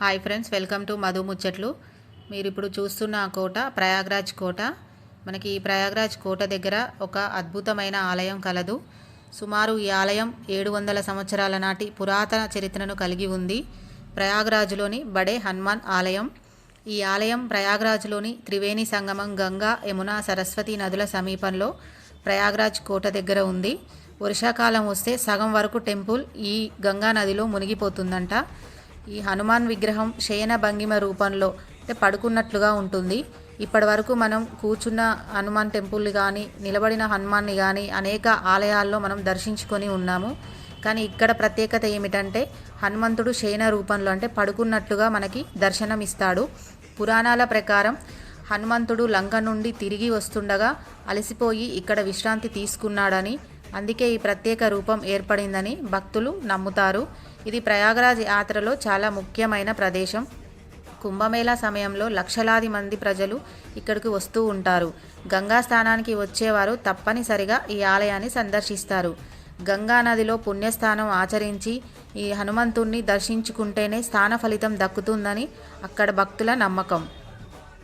Hi friends, welcome to Madhu ముచ్చట్లు. మీరు ఇప్పుడు చూస్తున్న కోట ప్రయాగ్రాజ్ కోట. మనకి ఈ ప్రయాగ్రాజ్ కోట దగ్గర ఒక అద్భుతమైన ఆలయం కలదు. సుమారు ఈ ఆలయం 700 సంవత్సరాల నాటి పురాతన చరిత్రను కలిగి ఉంది. ప్రయాగ్రాజ్లోని బడే హనుమాన్ ఆలయం. ఈ ఆలయం ప్రయాగ్రాజ్లోని త్రివేణి సంగమం గంగా, యమున, సరస్వతి నదుల సమీపంలో ప్రయాగ్రాజ్ కోట దగ్గర ఉంది. వర్షాకాలం వస్తే సగం వరకు టెంపుల్ ఈ గంగా నదిలో మునిగిపోతుందంట. ఈ హనుమాన్ విగ్రహం శయన భంగిమ రూపంలో పడుకున్నట్లుగా ఉంటుంది. ఇప్పటి వరకు మనం కూర్చున్న హనుమాన్ టెంపుల్ కానీ, నిలబడిన హనుమాన్ని కానీ అనేక ఆలయాల్లో మనం దర్శించుకొని ఉన్నాము. కానీ ఇక్కడ ప్రత్యేకత ఏమిటంటే హనుమంతుడు శయన రూపంలో, అంటే పడుకున్నట్లుగా మనకి దర్శనం ఇస్తాడు. పురాణాల ప్రకారం హనుమంతుడు లంక నుండి తిరిగి వస్తుండగా అలసిపోయి ఇక్కడ విశ్రాంతి తీసుకున్నాడని, అందుకే ఈ ప్రత్యేక రూపం ఏర్పడిందని భక్తులు నమ్ముతారు. ఇది ప్రయాగరాజ్ యాత్రలో చాలా ముఖ్యమైన ప్రదేశం. కుంభమేళా సమయంలో లక్షలాది మంది ప్రజలు ఇక్కడికి వస్తూ ఉంటారు. గంగా స్నానానికి వచ్చేవారు తప్పనిసరిగా ఈ ఆలయాన్ని సందర్శిస్తారు. గంగా నదిలో పుణ్యస్నానం ఆచరించి ఈ హనుమంతుణ్ణి దర్శించుకుంటేనే స్నాన ఫలితం దక్కుతుందని అక్కడ భక్తుల నమ్మకం.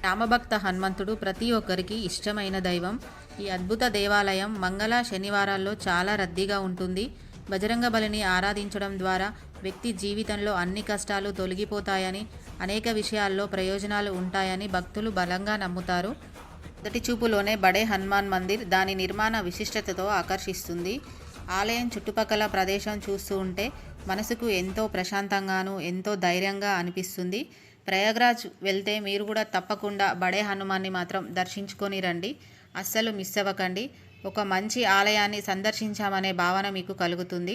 రామభక్త హనుమంతుడు ప్రతి ఒక్కరికి ఇష్టమైన దైవం. ఈ అద్భుత దేవాలయం మంగళ, శనివారాల్లో చాలా రద్దీగా ఉంటుంది. బజరంగ బలిని ఆరాధించడం ద్వారా వ్యక్తి జీవితంలో అన్ని కష్టాలు తొలగిపోతాయని, అనేక విషయాల్లో ప్రయోజనాలు ఉంటాయని భక్తులు బలంగా నమ్ముతారు. మొదటి చూపులోనే బడే హనుమాన్ మందిర్ దాని నిర్మాణ విశిష్టతతో ఆకర్షిస్తుంది. ఆలయం చుట్టుపక్కల ప్రదేశం చూస్తూ ఉంటే మనసుకు ఎంతో ప్రశాంతంగాను, ఎంతో ధైర్యంగా అనిపిస్తుంది. ప్రయాగ్రాజ్ వెళ్తే మీరు కూడా తప్పకుండా బడే హనుమాన్ని మాత్రం దర్శించుకొని రండి. అస్సలు మిస్ అవ్వకండి. ఒక మంచి ఆలయాన్ని సందర్శించామనే భావన మీకు కలుగుతుంది.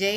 జై